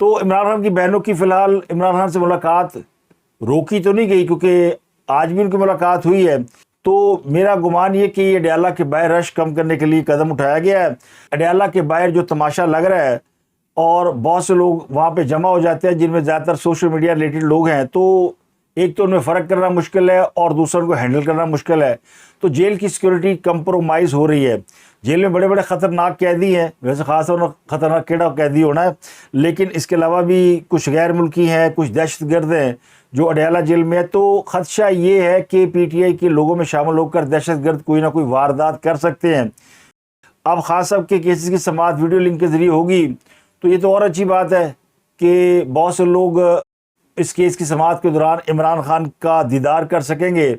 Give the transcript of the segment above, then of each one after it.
تو عمران خان کی بہنوں کی فی الحال عمران خان سے ملاقات روکی تو نہیں گئی، کیونکہ آج بھی ان کی ملاقات ہوئی ہے۔ تو میرا گمان یہ کہ یہ اڈیالہ کے باہر رش کم کرنے کے لیے قدم اٹھایا گیا ہے۔ اڈیالہ کے باہر جو تماشا لگ رہا ہے اور بہت سے لوگ وہاں پہ جمع ہو جاتے ہیں جن میں زیادہ تر سوشل میڈیا ریلیٹڈ لوگ ہیں، تو ایک تو ان میں فرق کرنا مشکل ہے اور دوسرا ان کو ہینڈل کرنا مشکل ہے۔ تو جیل کی سیکورٹی کمپرومائز ہو رہی ہے۔ جیل میں بڑے بڑے خطرناک قیدی ہیں، ویسے خاص طور پر خطرناک کیڑا قیدی ہونا ہے، لیکن اس کے علاوہ بھی کچھ غیر ملکی ہیں، کچھ دہشت گرد ہیں جو اڈیالہ جیل میں ہے۔ تو خدشہ یہ ہے کہ پی ٹی آئی کے لوگوں میں شامل ہو کر دہشت گرد کوئی نہ کوئی واردات کر سکتے ہیں۔ اب خان صاحب کے کیسز کی سماعت ویڈیو لنک کے ذریعے ہوگی تو یہ تو اور اچھی بات ہے کہ بہت سے لوگ اس کیس کی سماعت کے دوران عمران خان کا دیدار کر سکیں گے،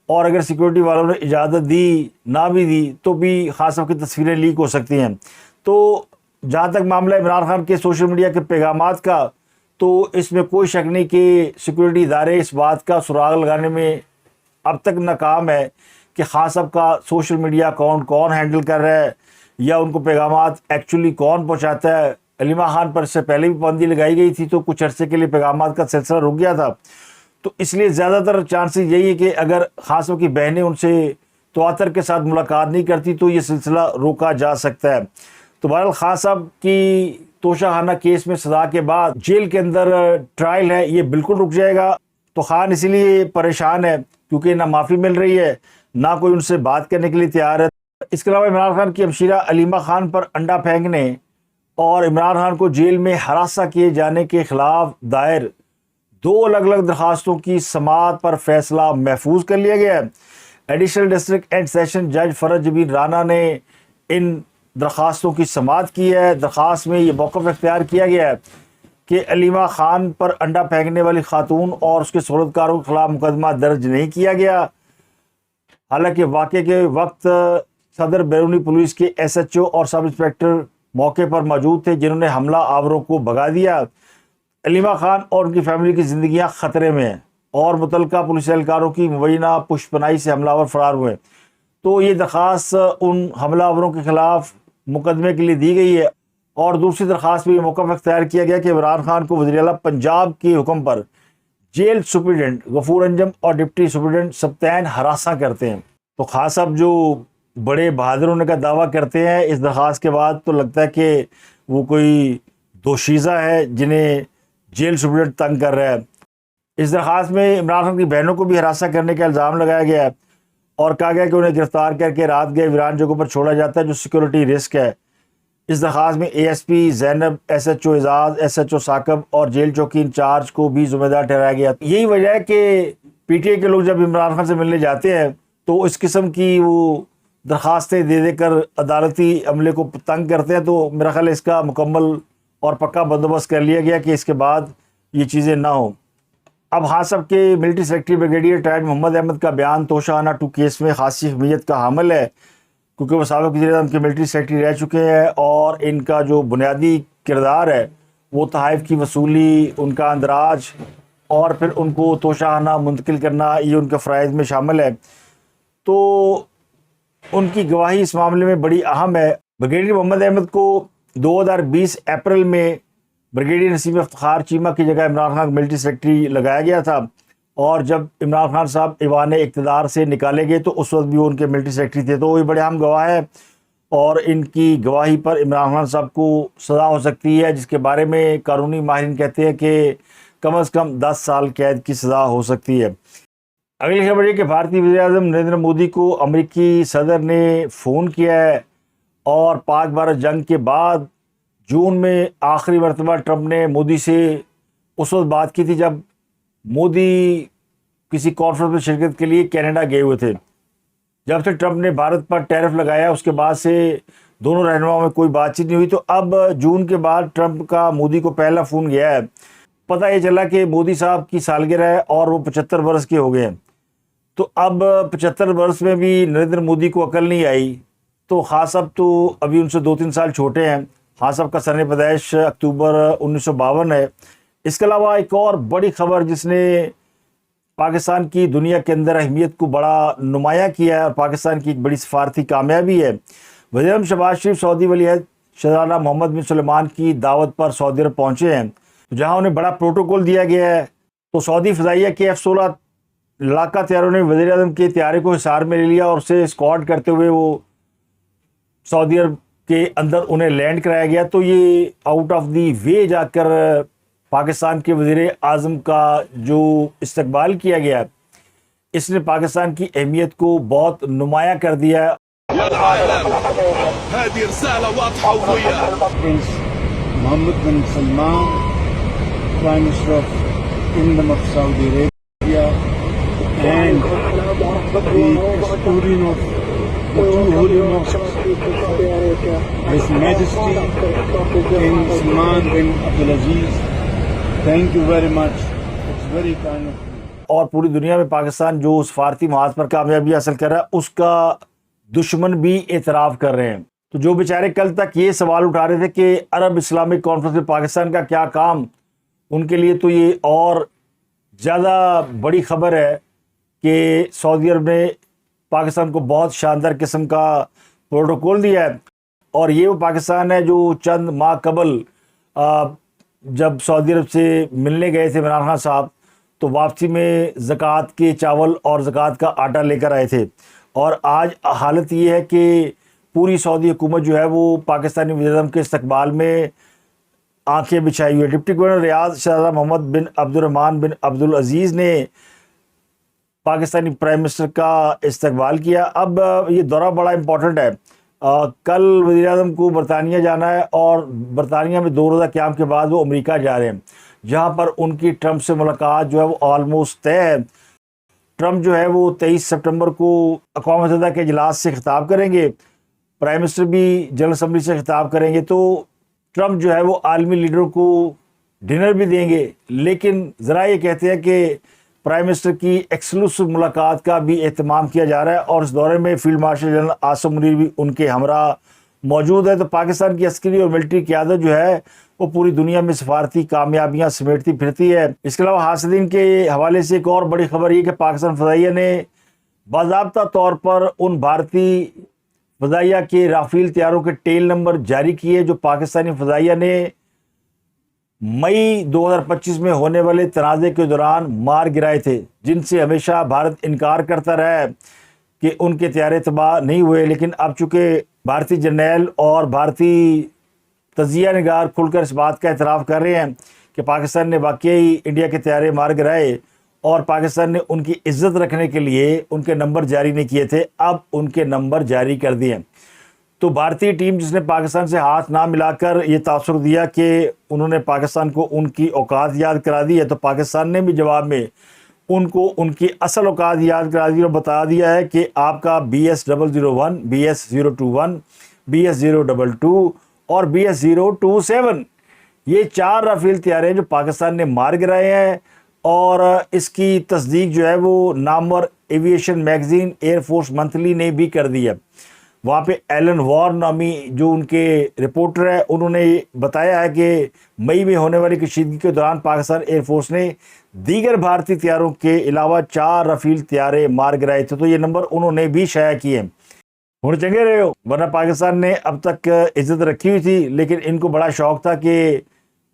اور اگر سیکورٹی والوں نے اجازت دی نہ بھی دی تو بھی خان صاحب کی تصویریں لیک ہو سکتی ہیں۔ تو جہاں تک معاملہ عمران خان کے سوشل میڈیا کے پیغامات کا، تو اس میں کوئی شک نہیں کہ سیکورٹی ادارے اس بات کا سراغ لگانے میں اب تک ناکام ہے کہ خان صاحب کا سوشل میڈیا اکاؤنٹ کون ہینڈل کر رہا ہے یا ان کو پیغامات ایکچولی کون پہنچاتا ہے۔ علیمہ خان پر اس سے پہلے بھی پابندی لگائی گئی تھی تو کچھ عرصے کے لیے پیغامات کا سلسلہ رک گیا تھا، تو اس لیے زیادہ تر چانسز یہی ہے کہ اگر خان صاحب کی بہنیں ان سے تواتر کے ساتھ ملاقات نہیں کرتی تو یہ سلسلہ روکا جا سکتا ہے۔ تو بہرحال خان صاحب کی توشہ خانہ کیس میں سزا کے بعد جیل کے اندر ٹرائل ہے، یہ بالکل رک جائے گا۔ تو خان اسی لیے پریشان ہے کیونکہ نہ معافی مل رہی ہے، نہ کوئی ان سے بات کرنے کے لیے تیار ہے۔ اس کے علاوہ عمران خان کی ہمشیرہ علیمہ خان پر انڈا پھینکنے اور عمران خان کو جیل میں ہراساں کیے جانے کے خلاف دائر 2 الگ الگ درخواستوں کی سماعت پر فیصلہ محفوظ کر لیا گیا ہے۔ ایڈیشنل ڈسٹرکٹ اینڈ سیشن جج فرج جبین رانا نے ان درخواستوں کی سماعت کی ہے۔ درخواست میں یہ موقف اختیار کیا گیا ہے کہ علیمہ خان پر انڈا پھینکنے والی خاتون اور اس کے سہولتکاروں کے خلاف مقدمہ درج نہیں کیا گیا، حالانکہ واقعے کے وقت صدر بیرونی پولیس کے ایس ایچ او اور سب انسپیکٹر موقع پر موجود تھے جنہوں نے حملہ آوروں کو بھگا دیا۔ علیمہ خان اور ان کی فیملی کی زندگیاں خطرے میں ہیں اور متعلقہ پولیس اہلکاروں کی مبینہ پشپنائی سے حملہ آور فرار ہوئے۔ تو یہ درخواست ان حملہ آوروں کے خلاف مقدمے کے لیے دی گئی ہے، اور دوسری درخواست میں یہ موقف اختیار کیا گیا کہ عمران خان کو وزیر اعلیٰ پنجاب کے حکم پر جیل سپرنٹینڈنٹ غفور انجم اور ڈپٹی سپرنٹینڈنٹ سبتین ہراساں کرتے ہیں۔ تو خان صاحب جو بڑے بہادر ہونے کا دعویٰ کرتے ہیں اس درخواست کے بعد، تو لگتا ہے کہ وہ کوئی دوشیزہ ہے جنہیں جیل سپرنٹینڈنٹ تنگ کر رہا ہے۔ اس درخواست میں عمران خان کی بہنوں کو بھی ہراساں کرنے کا الزام لگایا گیا ہے اور کہا گیا کہ انہیں گرفتار کر کے رات گئے ویران جگہوں پر چھوڑا جاتا ہے جو سیکورٹی رسک ہے۔ اس درخواست میں A S P Zainab, S H O Aizaz, S H او ثاقب اور جیل چوکی انچارج کو بھی ذمہ دار ٹھہرایا گیا۔ یہی وجہ ہے کہ پی ٹی آئی کے لوگ جب عمران خان سے ملنے جاتے ہیں تو اس قسم کی وہ درخواستیں دے دے کر عدالتی عملے کو تنگ کرتے ہیں۔ تو میرا خیال ہے اس کا مکمل اور پکا بندوبست کر لیا گیا کہ اس کے بعد یہ چیزیں نہ ہوں۔ اب خان صاحب کے ملٹری سیکرٹری بریگیڈیئر ٹائر محمد احمد کا بیان توشہ خانہ 2 کیس میں خاصی اہمیت کا حامل ہے، کیونکہ وہ سابق وزیر اعظم کے ملٹری سیکرٹری رہ چکے ہیں اور ان کا جو بنیادی کردار ہے وہ تحائف کی وصولی، ان کا اندراج اور پھر ان کو توشہ خانہ منتقل کرنا، یہ ان کے فرائض میں شامل ہے۔ تو ان کی گواہی اس معاملے میں بڑی اہم ہے۔ بریگیڈیئر محمد احمد کو 2020 اپریل میں بریگیڈیئر نسیم افتخار چیمہ کی جگہ عمران خان ملٹری سیکرٹری لگایا گیا تھا، اور جب عمران خان صاحب ایوان اقتدار سے نکالے گئے تو اس وقت بھی وہ ان کے ملٹری سیکرٹری تھے۔ تو یہ بڑے اہم گواہ ہے اور ان کی گواہی پر عمران خان صاحب کو سزا ہو سکتی ہے، جس کے بارے میں قانونی ماہرین کہتے ہیں کہ کم از کم 10 سال قید کی سزا ہو سکتی ہے۔ اگلی خبر یہ کہ بھارتی وزیر اعظم نریندر مودی کو امریکی صدر نے فون کیا ہے، اور پاک بھارت جنگ کے بعد جون میں آخری مرتبہ ٹرمپ نے مودی سے اس وقت بات کی تھی جب مودی کسی کانفرنس میں شرکت کے لیے کینیڈا گئے ہوئے تھے۔ جب سے ٹرمپ نے بھارت پر ٹیرف لگایا اس کے بعد سے دونوں رہنماؤں میں کوئی بات چیت نہیں ہوئی۔ تو اب جون کے بعد ٹرمپ کا مودی کو پہلا فون گیا ہے۔ پتہ یہ چلا کہ مودی صاحب کی سالگرہ ہے اور وہ 75 برس کے ہو گئے ہیں۔ تو اب 75 برس میں بھی نریندر مودی کو عقل نہیں آئی، تو خان صاحب تو ابھی ان سے 2-3 سال چھوٹے ہیں۔ خان صاحب کا سن پیدائش اکتوبر 1952 ہے۔ اس کے علاوہ ایک اور بڑی خبر جس نے پاکستان کی دنیا کے اندر اہمیت کو بڑا نمایاں کیا ہے اور پاکستان کی ایک بڑی سفارتی کامیابی ہے، وزیر اعظم شہباز شریف سعودی ولی عہد شہزادہ محمد بن سلمان کی دعوت پر سعودی عرب پہنچے ہیں۔ جہاں انہیں بڑا پروٹوکول دیا گیا ہے. تو سعودی فضائیہ کے F-16 لڑاکا طیاروں نے وزیر اعظم کے طیارے کو حصار میں لے لیا اور اسے اسکواڈ کرتے ہوئے وہ سعودی عرب کے اندر انہیں لینڈ کرایا گیا. تو یہ آؤٹ آف دی وے جا کر پاکستان کے وزیر اعظم کا جو استقبال کیا گیا اس نے پاکستان کی اہمیت کو بہت نمایاں کر دیا ہے. Prince Mohammed bin Salman, Prime Minister of Kingdom of Saudi Arabia, and the custodian of the two holy mosques, His Majesty King Salman bin Abdulaziz. Thank you very much. It's very kind of you. اور پوری دنیا میں پاکستان جو سفارتی محاذ پر کامیابی حاصل کر رہا ہے اس کا دشمن بھی اعتراف کر رہے ہیں. تو جو بیچارے کل تک یہ سوال اٹھا رہے تھے کہ عرب اسلامک کانفرنس میں پاکستان کا کیا کام، ان کے لیے تو یہ اور زیادہ بڑی خبر ہے کہ سعودی عرب نے پاکستان کو بہت شاندار قسم کا پروٹوکول دیا ہے. اور یہ وہ پاکستان ہے جو چند ماہ قبل جب سعودی عرب سے ملنے گئے تھے عمران خان صاحب تو واپسی میں زکوٰۃ کے چاول اور زکوٰۃ کا آٹا لے کر آئے تھے. اور آج حالت یہ ہے کہ پوری سعودی حکومت جو ہے وہ پاکستانی وزیر اعظم کے استقبال میں آنکھیں بچھائی ہوئی ہے. ڈپٹی گورنر ریاض شہزادہ محمد بن عبد الرحمن بن عبدالعزیز نے پاکستانی پرائم منسٹر کا استقبال کیا. اب یہ دورہ بڑا امپورٹنٹ ہے. کل وزیر اعظم کو برطانیہ جانا ہے اور برطانیہ میں 2 روزہ قیام کے بعد وہ امریکہ جا رہے ہیں جہاں پر ان کی ٹرمپ سے ملاقات جو ہے وہ آلموسٹ طے ہے. ٹرمپ جو ہے وہ 23 سپٹمبر کو اقوام متحدہ کے اجلاس سے خطاب کریں گے. پرائم منسٹر بھی جنرل اسمبلی سے خطاب کریں گے. تو ٹرمپ جو ہے وہ عالمی لیڈروں کو ڈنر بھی دیں گے. لیکن ذرا یہ کہتے ہیں کہ پرائم منسٹر کی ایکسکلوسو ملاقات کا بھی اہتمام کیا جا رہا ہے اور اس دورے میں field marshal general Asim Munir بھی ان کے ہمراہ موجود ہے. تو پاکستان کی عسکری اور ملٹری قیادت جو ہے وہ پوری دنیا میں سفارتی کامیابیاں سمیٹتی پھرتی ہے. اس کے علاوہ حاسدین کے حوالے سے ایک اور بڑی خبر یہ کہ پاکستان فضائیہ نے باضابطہ طور پر ان بھارتی فضائیہ کے رافیل طیاروں کے ٹیل نمبر جاری کیے جو پاکستانی فضائیہ نے مئی 2025 میں ہونے والے تنازع کے دوران مار گرائے تھے، جن سے ہمیشہ بھارت انکار کرتا رہا ہے کہ ان کے طیارے تباہ نہیں ہوئے. لیکن اب چونکہ بھارتی جرنیل اور بھارتی تجزیہ نگار کھل کر اس بات کا اعتراف کر رہے ہیں کہ پاکستان نے واقعی انڈیا کے طیارے مار گرائے اور پاکستان نے ان کی عزت رکھنے کے لیے ان کے نمبر جاری نہیں کیے تھے، اب ان کے نمبر جاری کر دیے. تو بھارتی ٹیم جس نے پاکستان سے ہاتھ نہ ملا کر یہ تاثر دیا کہ انہوں نے پاکستان کو ان کی اوقات یاد کرا دی ہے، تو پاکستان نے بھی جواب میں ان کو ان کی اصل اوقات یاد کرا دی اور بتا دیا ہے کہ آپ کا BS001 BS021 BS022 اور BS027 یہ 4 رافیل طیارے جو پاکستان نے مار گرائے ہیں. اور اس کی تصدیق جو ہے وہ نامور aviation magazine Air Force Monthly نے بھی کر دی ہے. وہاں پہ ایلن وار نامی جو ان کے رپورٹر ہے انہوں نے بتایا ہے کہ مئی میں ہونے والی کشیدگی کے دوران پاکستان ایئر فورس نے دیگر بھارتی طیاروں کے علاوہ 4 رافیل طیارے مار گرائے تھے. تو یہ نمبر انہوں نے بھی شائع کیے. ہوں چنگے رہے ہو، ورنہ پاکستان نے اب تک عزت رکھی ہوئی تھی لیکن ان کو بڑا شوق تھا کہ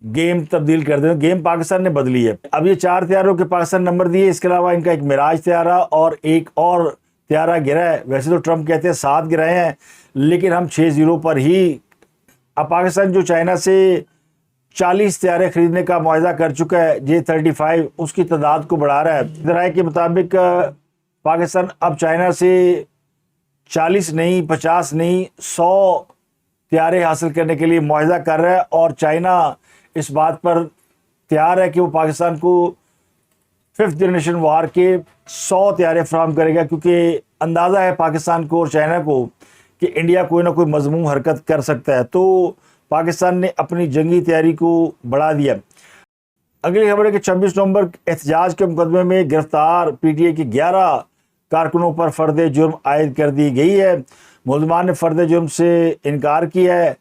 گیم تبدیل کر دیں. گیم پاکستان نے بدلی ہے. اب یہ 4 طیاروں کے پاکستان نمبر دیے، اس کے علاوہ ان کا ایک معراج طیارہ اور ایک اور طیارہ گرا ہے. ویسے تو ٹرمپ کہتے ہیں 7 گرائے ہیں لیکن ہم 6-0 پر ہی. اب پاکستان جو چائنا سے 40 طیارے خریدنے کا معاہدہ کر چکا ہے J-35 اس کی تعداد کو بڑھا رہا ہے. ذرائع کے مطابق پاکستان اب چائنا سے 40 نہیں 50 نہیں 100 طیارے حاصل کرنے کے لیے معاہدہ کر رہا ہے اور چائنا اس بات پر تیار ہے کہ وہ پاکستان کو 5th جنریشن وار کے 100 طیارے فراہم کرے گا کیونکہ اندازہ ہے پاکستان کو اور چائنا کو کہ انڈیا کوئی نہ کوئی مذموم حرکت کر سکتا ہے. تو پاکستان نے اپنی جنگی تیاری کو بڑھا دیا. اگلی خبر ہے کہ 26 نومبر احتجاج کے مقدمے میں گرفتار PTI کے 11 کارکنوں پر فرد جرم عائد کر دی گئی ہے. ملزمان نے فرد جرم سے انکار کیا ہے.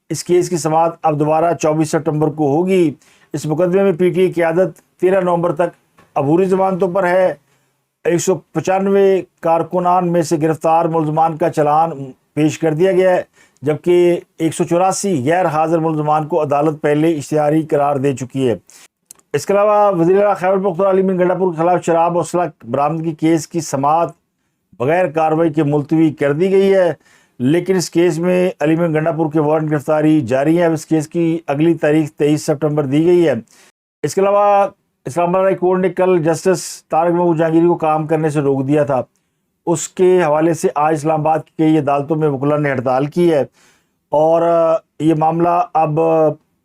اس کیس کی سماعت اب دوبارہ 24 سپٹمبر کو ہوگی. اس مقدمے میں PTI قیادت 13 نومبر تک عبوری ضمانتوں پر ہے. 195 کارکنان میں سے گرفتار ملزمان کا چلان پیش کر دیا گیا ہے جبکہ 184 غیر حاضر ملزمان کو عدالت پہلے اشتہاری قرار دے چکی ہے۔ اس کے علاوہ وزیر اعلیٰ خیبر پختونخوا علی امین گنڈا پور کے خلاف شراب اور اسلحہ برآمدگی کیس کی سماعت بغیر کارروائی کے ملتوی کر دی گئی ہے، لیکن اس کیس میں علی امین گنڈا پور کے وارنٹ گرفتاری جاری ہے۔ اب اس کیس کی اگلی تاریخ 23 سپٹمبر دی گئی ہے۔ اس کے علاوہ اسلام آباد ہائی کورٹ نے کل جسٹس طارق محمود جہانگیری کو کام کرنے سے روک دیا تھا۔ اس کے حوالے سے آج اسلام آباد کی کئی عدالتوں میں وکلاء نے ہڑتال کی ہے اور یہ معاملہ اب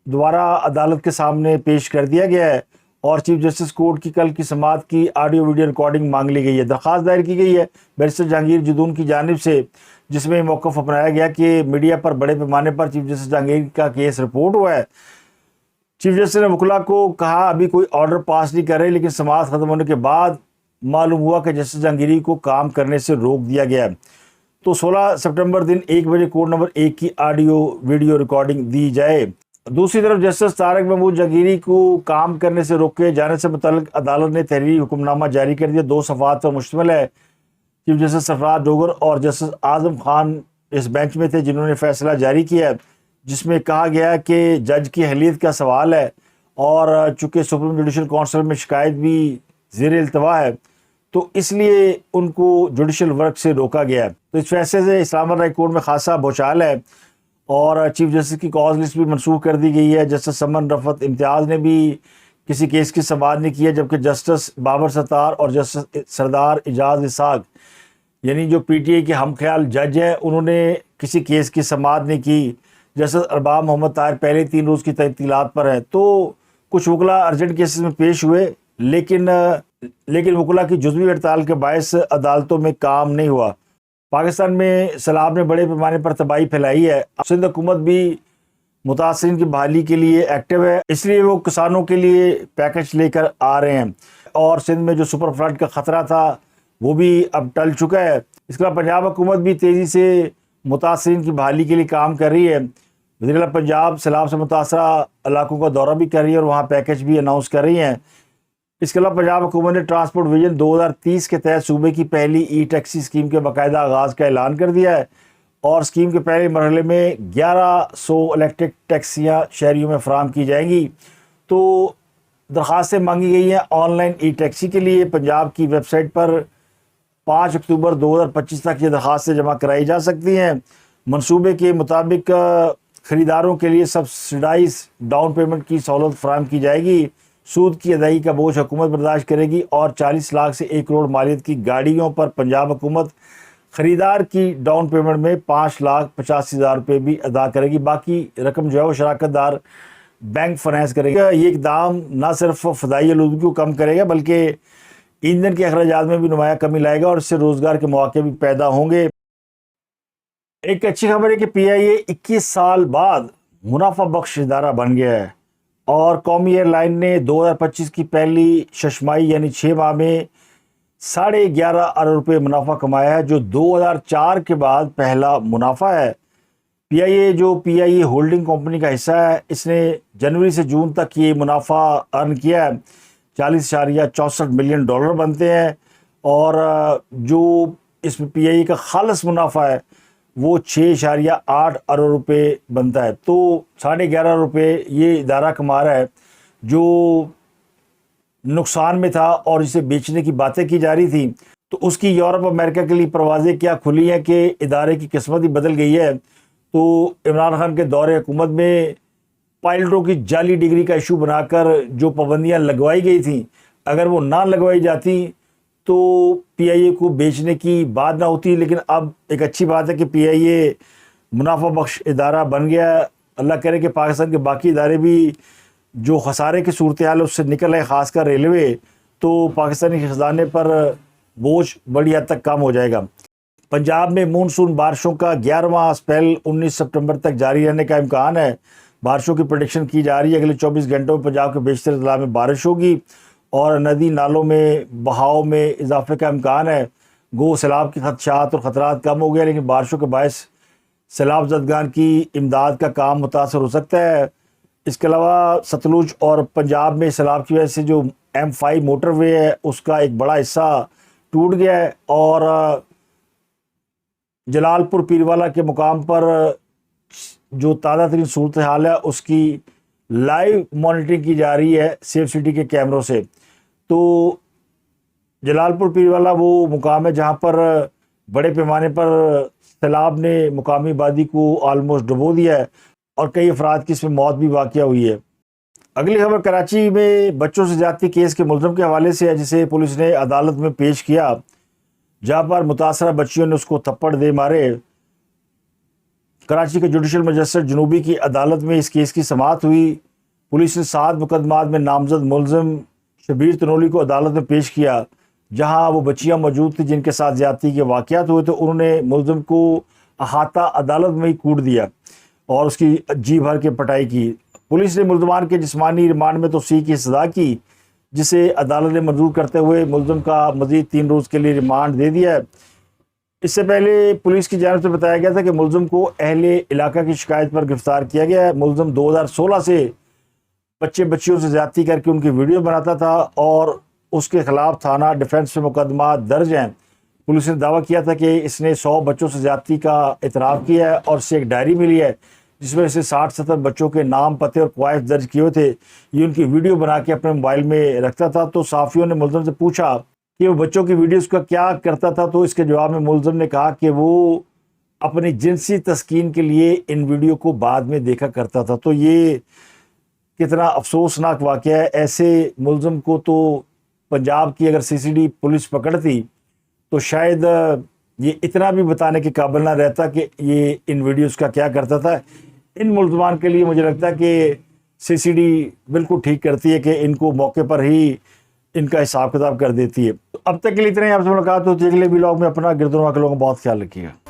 دوبارہ عدالت کے سامنے پیش کر دیا گیا ہے اور چیف جسٹس کورٹ کی کل کی سماعت کی آڈیو ویڈیو ریکارڈنگ مانگ لی گئی ہے۔ درخواست دائر کی گئی ہے بیرسٹر جہانگیر جدون کی جانب سے، جس میں موقف اپنایا گیا کہ میڈیا پر بڑے پیمانے پر چیف جسٹس جہانگیر کا کیس رپورٹ ہوا ہے۔ چیف جسٹس نے وکلاء کو کہا ابھی کوئی آرڈر پاس نہیں کر رہے، لیکن سماعت ختم ہونے کے بعد معلوم ہوا کہ جسٹس جہانگیری کو کام کرنے سے روک دیا گیا ہے، تو 16 سپٹمبر دن 1 بجے کورٹ نمبر 1 کی آڈیو ویڈیو ریکارڈنگ دی جائے۔ دوسری طرف جسٹس طارق محمود جہانگیری کو کام کرنے سے روکے جانے سے متعلق عدالت نے تحریری حکم نامہ جاری کر دیا۔ 2 صفحات پر مشتمل ہے۔ چیف جسٹس سرفراز ڈوگر اور جسٹس اعظم خان اس بینچ میں تھے جنہوں نے فیصلہ جاری کیا ہے، جس میں کہا گیا کہ جج کی اہلیت کا سوال ہے اور چونکہ سپریم جوڈیشل کونسل میں شکایت بھی زیر التوا ہے تو اس لیے ان کو جوڈیشل ورک سے روکا گیا ہے۔ تو اس فیصلے سے اسلام آباد ہائی کورٹ میں خاصا بھوچال ہے اور چیف جسٹس کی کاز لسٹ بھی منسوخ کر دی گئی ہے۔ جسٹس سمن رفعت امتیاز نے بھی کسی کیس کی سماعت نہیں کی ہے، جبکہ جسٹس بابر ستار اور جسٹس سردار اعجاز اسحاق یعنی جو پی ٹی آئی کے ہم خیال جج ہیں انہوں نے کسی کیس کی سماعت نہیں کی۔ جسٹس ارباب محمد طاہر پہلے 3 روز کی تعطیلات پر ہیں، تو کچھ وکلاء ارجنٹ کیسز میں پیش ہوئے لیکن وکلاء کی جزوی ہڑتال کے باعث عدالتوں میں کام نہیں ہوا۔ پاکستان میں سیلاب نے بڑے پیمانے پر تباہی پھیلائی ہے۔ سندھ حکومت بھی متاثرین کی بحالی کے لیے ایکٹیو ہے، اس لیے وہ کسانوں کے لیے پیکج لے کر آ رہے ہیں اور سندھ میں جو سپر فلڈ کا خطرہ تھا وہ بھی اب ٹل چکا ہے۔ اس کے علاوہ پنجاب حکومت بھی تیزی سے متاثرین کی بحالی کے لیے کام کر رہی ہے۔ وزیر اعلیٰ پنجاب سیلاب سے متاثرہ علاقوں کا دورہ بھی کر رہی ہے اور وہاں پیکج بھی اناؤنس کر رہی ہیں۔ اس کے علاوہ پنجاب حکومت نے ٹرانسپورٹ ویژن 2030 کے تحت صوبے کی پہلی ای ٹیکسی اسکیم کے باقاعدہ آغاز کا اعلان کر دیا ہے اور اسکیم کے پہلے مرحلے میں 1100 الیکٹرک ٹیکسیاں شہریوں میں فراہم کی جائیں گی۔ تو درخواستیں مانگی گئی ہیں آن لائن ای ٹیکسی کے لیے۔ پنجاب کی ویب سائٹ پر 5 اکتوبر 2025 تک یہ درخواستیں جمع کرائی جا سکتی ہیں۔ منصوبے کے مطابق خریداروں کے لیے سبسڈائز ڈاؤن پیمنٹ کی سہولت فراہم کی جائے گی۔ سود کی ادائیگی کا بوجھ حکومت برداشت کرے گی اور 40 لاکھ سے 1 کروڑ مالیت کی گاڑیوں پر پنجاب حکومت خریدار کی ڈاؤن پیمنٹ میں 5,85,000 روپے بھی ادا کرے گی۔ باقی رقم جو ہے وہ شراکت دار بینک فائنانس کرے گا۔ یہ اقدام نہ صرف فضائی آلودگی کو کم کرے گا بلکہ ایندھن کے اخراجات میں بھی نمایاں کمی لائے گا اور اس سے روزگار کے مواقع بھی پیدا ہوں گے۔ ایک اچھی خبر ہے کہ پی آئی اے 21 سال بعد منافع بخش ادارہ بن گیا ہے اور قومی ایئر لائن نے 2025 کی پہلی ششماہی یعنی 6 ماہ میں 11.5 ارب روپے منافع کمایا ہے، جو 2004 کے بعد پہلا منافع ہے۔ پی آئی اے جو پی آئی اے ہولڈنگ کمپنی کا حصہ ہے، اس نے جنوری سے جون تک یہ منافع ارن کیا ہے، 40.64 ملین ڈالر بنتے ہیں اور جو اس میں پی آئی اے کا خالص منافع ہے وہ 6.8 ارب روپے بنتا ہے۔ تو 11.5 روپے یہ ادارہ کما رہا ہے جو نقصان میں تھا اور اسے بیچنے کی باتیں کی جا رہی تھیں۔ تو اس کی یورپ امریکہ کے لیے پروازیں کیا کھلی ہیں کہ ادارے کی قسمت ہی بدل گئی ہے۔ تو عمران خان کے دور حکومت میں پائلٹوں کی جعلی ڈگری کا ایشو بنا کر جو پابندیاں لگوائی گئی تھیں، اگر وہ نہ لگوائی جاتی تو پی آئی اے کو بیچنے کی بات نہ ہوتی۔ لیکن اب ایک اچھی بات ہے کہ پی آئی اے منافع بخش ادارہ بن گیا ہے۔ اللہ کرے کہ پاکستان کے باقی ادارے بھی جو خسارے کی صورتحال اس سے نکل آئے، خاص کر ریلوے، تو پاکستانی خزانے پر بوجھ بڑی حد تک کم ہو جائے گا۔ پنجاب میں مونسون بارشوں کا 11واں اسپیل 19 سپٹمبر تک جاری رہنے کا امکان ہے۔ بارشوں کی پریڈکشن کی جا رہی ہے اگلے 24 گھنٹوں میں پنجاب کے بیشتر اضلاع میں بارش ہوگی اور ندی نالوں میں بہاؤ میں اضافے کا امکان ہے۔ گو سیلاب کے خدشات اور خطرات کم ہو گئے، لیکن بارشوں کے باعث سیلاب زدگان کی امداد کا کام متاثر ہو سکتا ہے۔ اس کے علاوہ ستلج اور پنجاب میں سیلاب کی وجہ سے جو M5 موٹر وے ہے اس کا ایک بڑا حصہ ٹوٹ گیا ہے اور جلال پور پیروالا کے مقام پر جو تازہ ترین صورتحال ہے اس کی لائیو مانیٹرنگ کی جا رہی ہے سیف سٹی کے کیمروں سے۔ تو جلال پور پیر والا وہ مقام ہے جہاں پر بڑے پیمانے پر سیلاب نے مقامی آبادی کو آلموسٹ ڈبو دیا ہے اور کئی افراد کی اس میں موت بھی واقع ہوئی ہے۔ اگلی خبر کراچی میں بچوں سے زیادتی کیس کے ملزم کے حوالے سے ہے، جسے پولیس نے عدالت میں پیش کیا، جہاں پر متاثرہ بچیوں نے اس کو تھپڑ دے مارے۔ کراچی کے جوڈیشل مجسٹریٹ جنوبی کی عدالت میں اس کیس کی سماعت ہوئی۔ پولیس نے 7 مقدمات میں نامزد ملزم شبیر تنولی کو عدالت میں پیش کیا، جہاں وہ بچیاں موجود تھیں جن کے ساتھ زیادتی کے واقعات ہوئے، تو انہوں نے ملزم کو احاطہ عدالت میں ہی کوٹ دیا اور اس کی جی بھر کے پٹائی کی۔ پولیس نے ملزمان کے جسمانی ریمانڈ میں توسیع کی سزا کی، جسے عدالت نے منظور کرتے ہوئے ملزم کا مزید 3 روز کے لیے ریمانڈ دے دیا ہے۔ اس سے پہلے پولیس کی جانب سے بتایا گیا تھا کہ ملزم کو اہل علاقہ کی شکایت پر گرفتار کیا گیا ہے۔ ملزم 2016 سے بچیوں سے زیادتی کر کے ان کی ویڈیو بناتا تھا اور اس کے خلاف تھانہ ڈیفنس میں مقدمات درج ہیں۔ پولیس نے دعویٰ کیا تھا کہ اس نے 100 بچوں سے زیادتی کا اعتراف کیا ہے اور اس سے ایک ڈائری ملی ہے جس میں سے 60-70 بچوں کے نام، پتے اور کوائف درج کیے ہوئے تھے۔ یہ ان کی ویڈیو بنا کے اپنے موبائل میں رکھتا تھا۔ تو صحافیوں نے ملزم سے پوچھا کہ وہ بچوں کی ویڈیوز کا کیا کرتا تھا، تو اس کے جواب میں ملزم نے کہا کہ وہ اپنی جنسی تسکین کے لیے ان ویڈیو کو بعد میں دیکھا کرتا تھا۔ تو یہ کتنا افسوسناک واقعہ ہے۔ ایسے ملزم کو تو پنجاب کی اگر CCD پولیس پکڑتی تو شاید یہ اتنا بھی بتانے کے قابل نہ رہتا کہ یہ ان ویڈیوز کا کیا کرتا تھا۔ ان ملزمان کے لیے مجھے لگتا ہے کہ CCD بالکل ٹھیک کرتی ہے کہ ان کو موقع پر ہی ان کا حساب کتاب کر دیتی ہے۔ اب تک کے لیے اتنا ہی، آپ سے ملاقات ہوتی ہے اگلے ولاگ میں۔ اپنا گرد و نواح کے لوگوں کا بہت خیال رکھیے گا۔